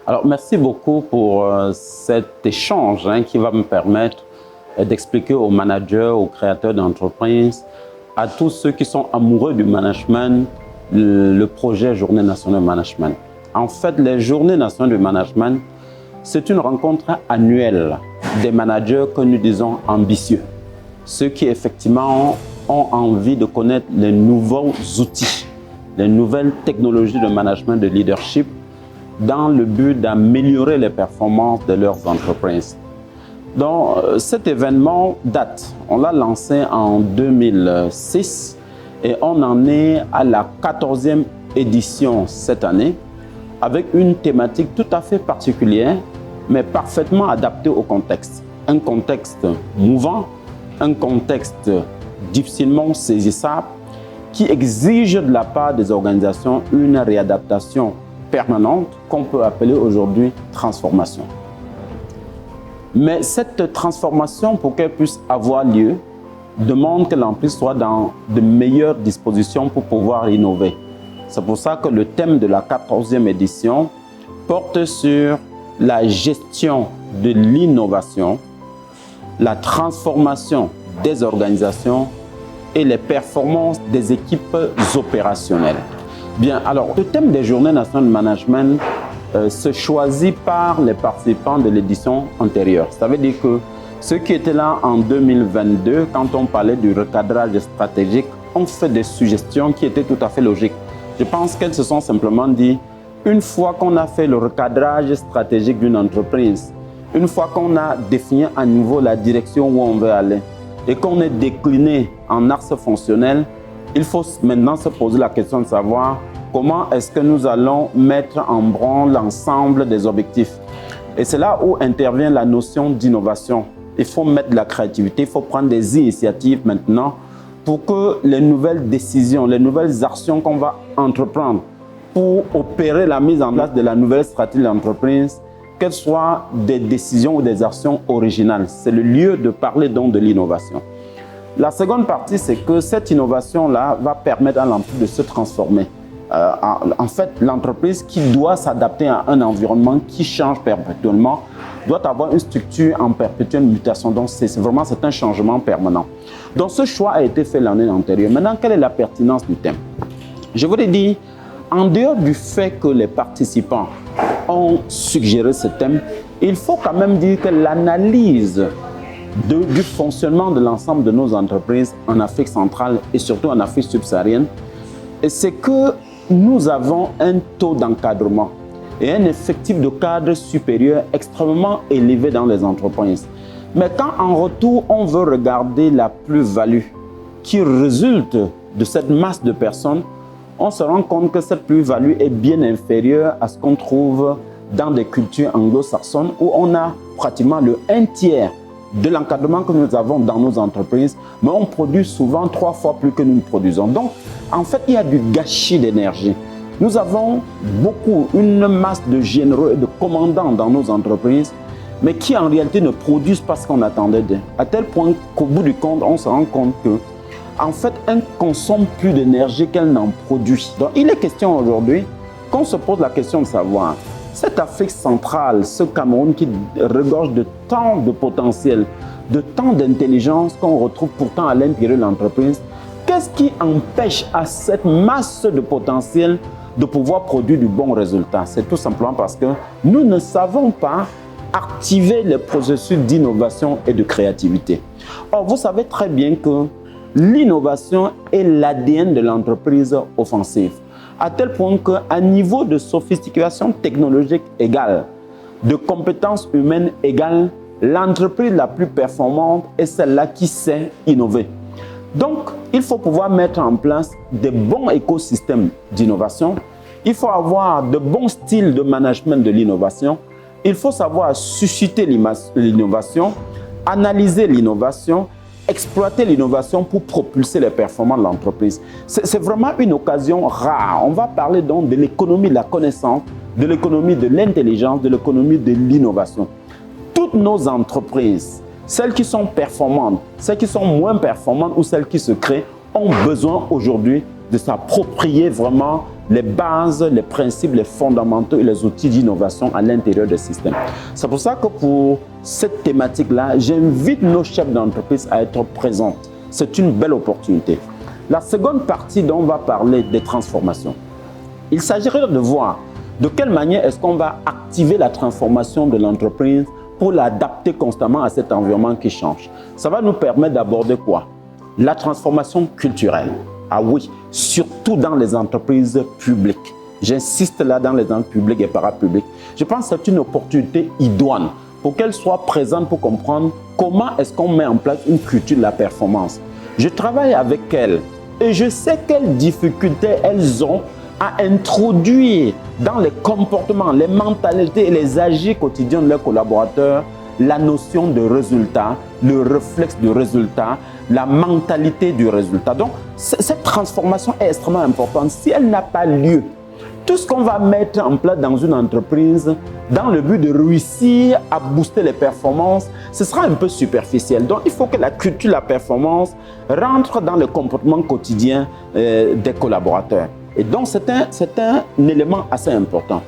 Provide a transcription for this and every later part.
Alors, merci beaucoup pour cet échange qui va me permettre d'expliquer aux managers, aux créateurs d'entreprises, à tous ceux qui sont amoureux du management, le projet Journée nationale de management. En fait, les Journées nationales du management, c'est une rencontre annuelle des managers que nous disons ambitieux. Ceux qui effectivement ont envie de connaître les nouveaux outils, les nouvelles technologies de management, de leadership, dans le but d'améliorer les performances de leurs entreprises. Donc, cet événement date, on l'a lancé en 2006 et on en est à la 14e édition cette année avec une thématique tout à fait particulière mais parfaitement adaptée au contexte. Un contexte mouvant, un contexte difficilement saisissable qui exige de la part des organisations une réadaptation permanente qu'on peut appeler aujourd'hui transformation. Mais cette transformation, pour qu'elle puisse avoir lieu, demande que l'entreprise soit dans de meilleures dispositions pour pouvoir innover. C'est pour ça que le thème de la 14e édition porte sur la gestion de l'innovation, la transformation des organisations et les performances des équipes opérationnelles. Bien, alors, le thème des Journées nationales de management se choisit par les participants de l'édition antérieure. Ça veut dire que ceux qui étaient là en 2022, quand on parlait du recadrage stratégique, ont fait des suggestions qui étaient tout à fait logiques. Je pense qu'elles se sont simplement dit, une fois qu'on a fait le recadrage stratégique d'une entreprise, une fois qu'on a défini à nouveau la direction où on veut aller et qu'on est décliné en axes fonctionnels, il faut maintenant se poser la question de savoir comment est-ce que nous allons mettre en branle l'ensemble des objectifs. Et c'est là où intervient la notion d'innovation. Il faut mettre de la créativité, il faut prendre des initiatives maintenant pour que les nouvelles décisions, les nouvelles actions qu'on va entreprendre pour opérer la mise en place de la nouvelle stratégie de l'entreprise, qu'elles soient des décisions ou des actions originales. C'est le lieu de parler donc de l'innovation. La seconde partie, c'est que cette innovation-là va permettre à l'entreprise de se transformer. En fait, l'entreprise qui doit s'adapter à un environnement qui change perpétuellement doit avoir une structure en perpétuelle mutation. Donc, c'est un changement permanent. Donc, ce choix a été fait l'année antérieure. Maintenant, quelle est la pertinence du thème? Je vous l'ai dit, en dehors du fait que les participants ont suggéré ce thème, il faut quand même dire que l'analyse du fonctionnement de l'ensemble de nos entreprises en Afrique centrale et surtout en Afrique subsaharienne, c'est que nous avons un taux d'encadrement et un effectif de cadre supérieur extrêmement élevé dans les entreprises. Mais quand en retour, on veut regarder la plus-value qui résulte de cette masse de personnes, on se rend compte que cette plus-value est bien inférieure à ce qu'on trouve dans des cultures anglo-saxonnes où on a pratiquement le 1/3 de l'encadrement que nous avons dans nos entreprises, mais on produit souvent 3 fois plus que nous produisons. Donc, en fait, il y a du gâchis d'énergie. Nous avons une masse de généraux et de commandants dans nos entreprises, mais qui en réalité ne produisent pas ce qu'on attendait d'eux. À tel point qu'au bout du compte, on se rend compte que, en fait, elle consomme plus d'énergie qu'elle n'en produit. Donc, il est question aujourd'hui qu'on se pose la question de savoir, cette Afrique centrale, ce Cameroun qui regorge de tant de potentiel, de tant d'intelligence qu'on retrouve pourtant à l'intérieur de l'entreprise, qu'est-ce qui empêche à cette masse de potentiel de pouvoir produire du bon résultat? C'est tout simplement parce que nous ne savons pas activer les processus d'innovation et de créativité. Or, vous savez très bien que l'innovation est l'ADN de l'entreprise offensive, à tel point qu'à niveau de sophistication technologique égale, de compétences humaines égales, l'entreprise la plus performante est celle-là qui sait innover. Donc, il faut pouvoir mettre en place de bons écosystèmes d'innovation, il faut avoir de bons styles de management de l'innovation, il faut savoir susciter l'innovation, analyser l'innovation, exploiter l'innovation pour propulser les performances de l'entreprise. C'est vraiment une occasion rare. On va parler donc de l'économie de la connaissance, de l'économie de l'intelligence, de l'économie de l'innovation. Toutes nos entreprises, celles qui sont performantes, celles qui sont moins performantes ou celles qui se créent, ont besoin aujourd'hui de s'approprier vraiment les bases, les principes, les fondamentaux et les outils d'innovation à l'intérieur des systèmes. C'est pour ça que pour cette thématique-là, j'invite nos chefs d'entreprise à être présents. C'est une belle opportunité. La seconde partie dont on va parler des transformations. Il s'agirait de voir de quelle manière est-ce qu'on va activer la transformation de l'entreprise pour l'adapter constamment à cet environnement qui change. Ça va nous permettre d'aborder quoi? La transformation culturelle. Ah oui, surtout dans les entreprises publiques. J'insiste là dans les entreprises publiques et parapubliques. Je pense que c'est une opportunité idoine pour qu'elle soit présente pour comprendre comment est-ce qu'on met en place une culture de la performance. Je travaille avec elles et je sais quelles difficultés elles ont à introduire dans les comportements, les mentalités et les agirs quotidiens de leurs collaborateurs la notion de résultat, le réflexe du résultat, la mentalité du résultat. Donc, cette transformation est extrêmement importante. Si elle n'a pas lieu, tout ce qu'on va mettre en place dans une entreprise, dans le but de réussir à booster les performances, ce sera un peu superficiel. Donc, il faut que la culture de la performance rentre dans le comportement quotidien des collaborateurs. Et donc, c'est un élément assez important.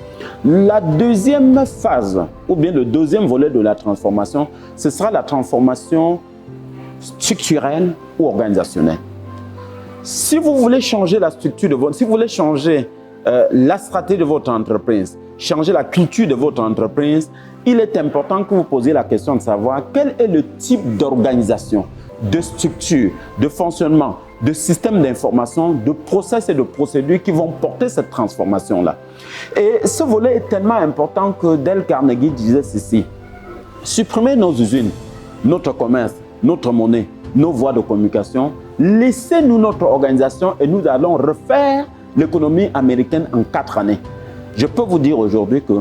La deuxième phase, ou bien le deuxième volet de la transformation, ce sera la transformation structurelle ou organisationnelle. Si vous voulez changer la structure de votre, si vous voulez changer la stratégie de votre entreprise, changer la culture de votre entreprise, il est important que vous posiez la question de savoir quel est le type d'organisation, de structure, de fonctionnement, de système d'information, de process et de procédures qui vont porter cette transformation-là. Et ce volet est tellement important que Dale Carnegie disait ceci: supprimer nos usines, notre commerce, notre monnaie, nos voies de communication, laissez-nous notre organisation et nous allons refaire l'économie américaine en 4 années. Je peux vous dire aujourd'hui que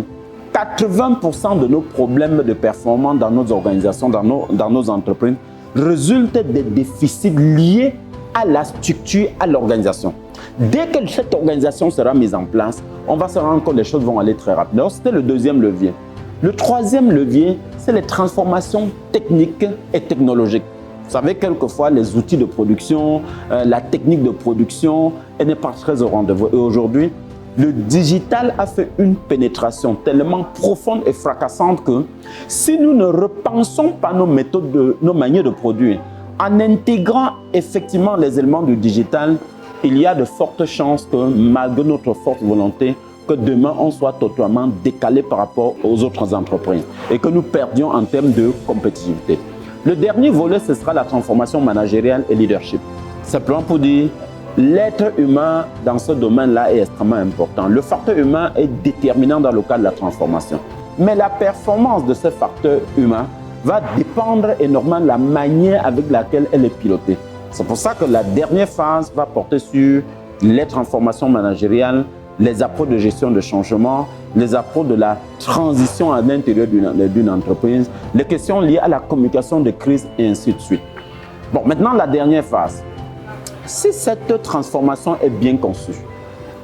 80% de nos problèmes de performance dans nos organisations, dans nos entreprises, résultent des déficits liés à la structure, à l'organisation. Dès que cette organisation sera mise en place, on va se rendre compte que les choses vont aller très rapidement. C'était le deuxième levier. Le troisième levier, c'est les transformations techniques et technologiques. Vous savez, quelquefois, les outils de production, la technique de production, elle n'est pas très au rendez-vous. Et aujourd'hui, le digital a fait une pénétration tellement profonde et fracassante que si nous ne repensons pas nos méthodes, nos manières de produire, en intégrant effectivement les éléments du digital, il y a de fortes chances que malgré notre forte volonté, que demain on soit totalement décalé par rapport aux autres entreprises et que nous perdions en termes de compétitivité. Le dernier volet, ce sera la transformation managériale et leadership. Simplement pour dire, l'être humain dans ce domaine-là est extrêmement important. Le facteur humain est déterminant dans le cadre de la transformation. Mais la performance de ce facteur humain va dépendre énormément de la manière avec laquelle elle est pilotée. C'est pour ça que la dernière phase va porter sur les transformations managériales, les approches de gestion de changement, les approches de la transition à l'intérieur d'une entreprise, les questions liées à la communication de crise et ainsi de suite. Bon, maintenant la dernière phase. Si cette transformation est bien conçue,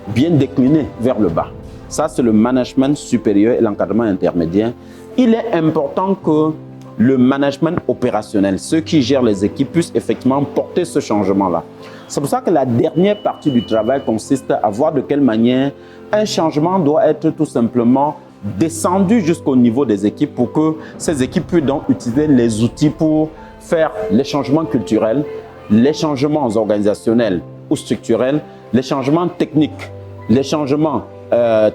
bien déclinée vers le bas, ça c'est le management supérieur et l'encadrement intermédiaire, il est important que le management opérationnel, ceux qui gèrent les équipes, puissent effectivement porter ce changement-là. C'est pour ça que la dernière partie du travail consiste à voir de quelle manière un changement doit être tout simplement descendu jusqu'au niveau des équipes pour que ces équipes puissent donc utiliser les outils pour faire les changements culturels, les changements organisationnels ou structurels, les changements techniques, les changements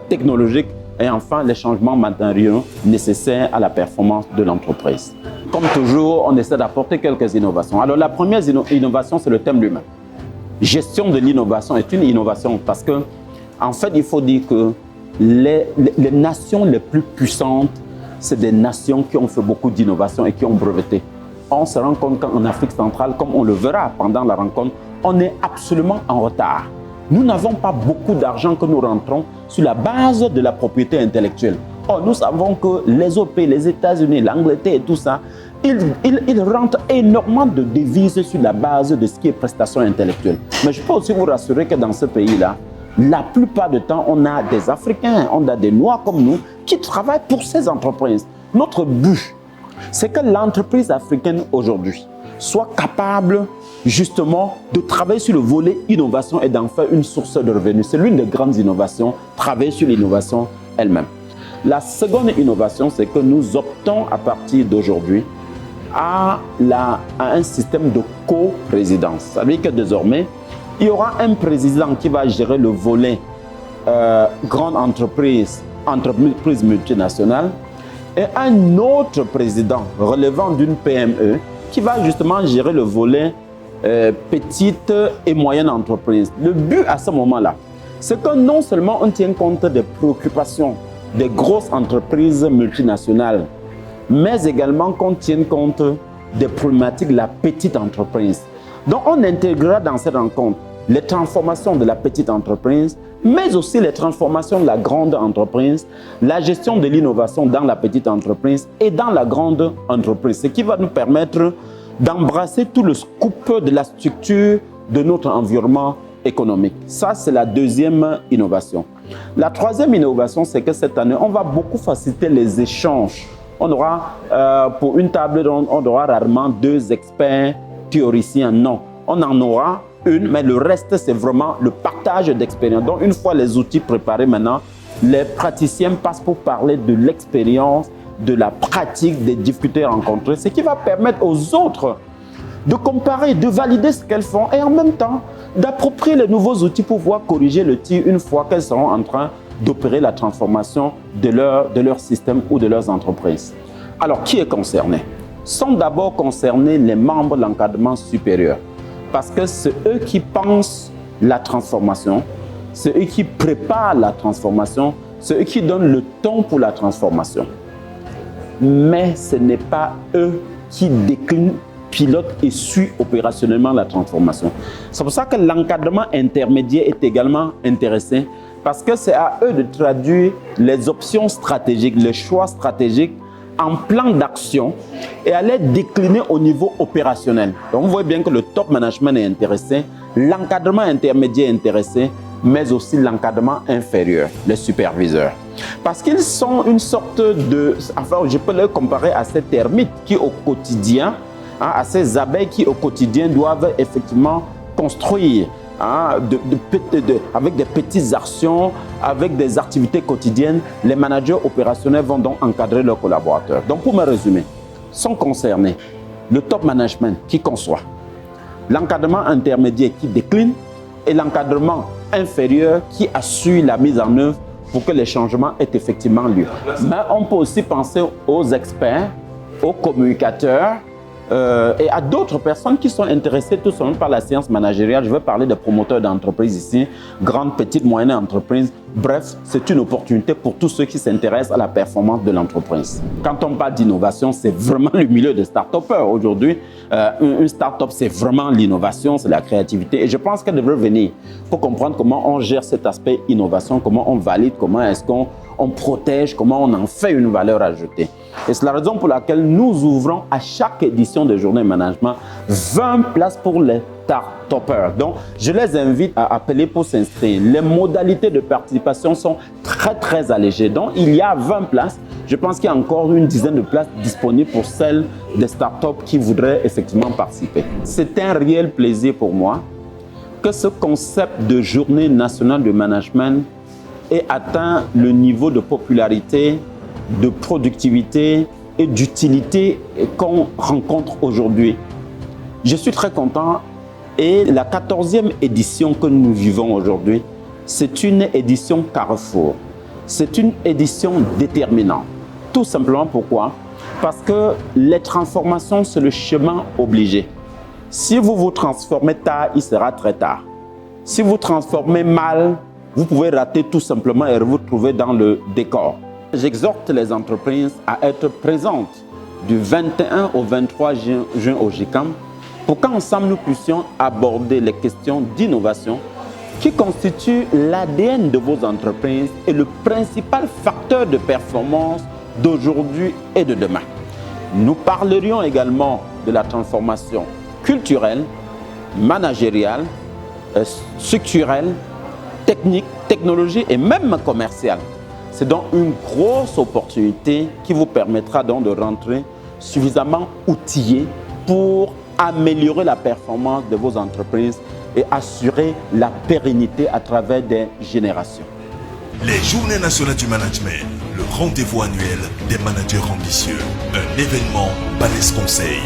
technologiques et enfin les changements matériaux nécessaires à la performance de l'entreprise. Comme toujours, on essaie d'apporter quelques innovations. Alors la première innovation, c'est le thème humain. Gestion de l'innovation est une innovation parce que, en fait, il faut dire que les nations les plus puissantes, c'est des nations qui ont fait beaucoup d'innovations et qui ont breveté. On se rend compte qu'en Afrique centrale, comme on le verra pendant la rencontre, on est absolument en retard. Nous n'avons pas beaucoup d'argent que nous rentrons sur la base de la propriété intellectuelle. Or, nous savons que les autres pays, les États-Unis, l'Angleterre et tout ça, ils rentrent énormément de devises sur la base de ce qui est prestation intellectuelle. Mais je peux aussi vous rassurer que dans ce pays-là, la plupart du temps, on a des Africains, on a des Noirs comme nous qui travaillent pour ces entreprises. Notre but, c'est que l'entreprise africaine aujourd'hui soient capables justement de travailler sur le volet innovation et d'en faire une source de revenus. C'est l'une des grandes innovations, travailler sur l'innovation elle-même. La seconde innovation, c'est que nous optons à partir d'aujourd'hui à un système de coprésidence. Ça veut dire que désormais, il y aura un président qui va gérer le volet grande entreprise, entreprise multinationale, et un autre président relevant d'une PME qui va justement gérer le volet petite et moyenne entreprise. Le but à ce moment-là, c'est que non seulement on tient compte des préoccupations des grosses entreprises multinationales, mais également qu'on tienne compte des problématiques de la petite entreprise. Donc on intégrera dans cette rencontre les transformations de la petite entreprise, mais aussi les transformations de la grande entreprise, la gestion de l'innovation dans la petite entreprise et dans la grande entreprise, ce qui va nous permettre d'embrasser tout le scoop de la structure de notre environnement économique. Ça, c'est la deuxième innovation. La troisième innovation, c'est que cette année, on va beaucoup faciliter les échanges. On aura, pour une table ronde, on aura rarement 2 experts théoriciens. Non, on en aura une, mais le reste, c'est vraiment le partage d'expérience. Donc, une fois les outils préparés maintenant, les praticiens passent pour parler de l'expérience, de la pratique, des difficultés rencontrées, ce qui va permettre aux autres de comparer, de valider ce qu'elles font et en même temps d'approprier les nouveaux outils pour pouvoir corriger le tir une fois qu'elles seront en train d'opérer la transformation de leur système ou de leurs entreprises. Alors, qui est concerné? Sont d'abord concernés les membres de l'encadrement supérieur parce que c'est eux qui pensent la transformation, c'est eux qui préparent la transformation, c'est eux qui donnent le ton pour la transformation. Mais ce n'est pas eux qui déclinent, pilotent et suivent opérationnellement la transformation. C'est pour ça que l'encadrement intermédiaire est également intéressé parce que c'est à eux de traduire les options stratégiques, les choix stratégiques en plan d'action et à les décliner au niveau opérationnel. Donc vous voyez bien que le top management est intéressé, l'encadrement intermédiaire est intéressé, mais aussi l'encadrement inférieur, les superviseurs. Parce qu'ils sont une sorte de... Enfin, je peux les comparer à ces termites qui au quotidien, à ces abeilles qui au quotidien doivent effectivement construire avec des petites actions, avec des activités quotidiennes. Les managers opérationnels vont donc encadrer leurs collaborateurs. Donc pour me résumer, sont concernés le top management qui conçoit, l'encadrement intermédiaire qui décline et l'encadrement inférieur qui assure la mise en œuvre pour que les changements aient effectivement lieu. Mais on peut aussi penser aux experts, aux communicateurs et à d'autres personnes qui sont intéressées tout simplement par la science managériale. Je vais parler des promoteurs d'entreprises ici, grandes, petites, moyennes entreprises. Bref, c'est une opportunité pour tous ceux qui s'intéressent à la performance de l'entreprise. Quand on parle d'innovation, c'est vraiment le milieu des start-upers. Aujourd'hui, une start-up, c'est vraiment l'innovation, c'est la créativité. Et je pense qu'elle devrait venir pour comprendre comment on gère cet aspect innovation, comment on valide, comment est-ce qu'on protège, comment on en fait une valeur ajoutée. Et c'est la raison pour laquelle nous ouvrons à chaque édition de Journée Management 20 places pour les start-upers. Donc, je les invite à appeler pour s'inscrire. Les modalités de participation sont très allégées. Donc, il y a 20 places. Je pense qu'il y a encore une dizaine de places disponibles pour celles des start-up qui voudraient effectivement participer. C'est un réel plaisir pour moi que ce concept de Journée nationale de management ait atteint le niveau de popularité, de productivité et d'utilité qu'on rencontre aujourd'hui. Je suis très content et la 14e édition que nous vivons aujourd'hui, c'est une édition Carrefour. C'est une édition déterminante. Tout simplement pourquoi? Parce que les transformations, c'est le chemin obligé. Si vous vous transformez tard, il sera très tard. Si vous transformez mal, vous pouvez rater tout simplement et vous trouver dans le décor. J'exhorte les entreprises à être présentes du 21 au 23 juin au GICAM pour qu'ensemble nous puissions aborder les questions d'innovation qui constituent l'ADN de vos entreprises et le principal facteur de performance d'aujourd'hui et de demain. Nous parlerions également de la transformation culturelle, managériale, structurelle, technique, technologique et même commerciale. C'est donc une grosse opportunité qui vous permettra donc de rentrer suffisamment outillé pour améliorer la performance de vos entreprises et assurer la pérennité à travers des générations. Les Journées nationales du management, le rendez-vous annuel des managers ambitieux. Un événement Balès Conseil.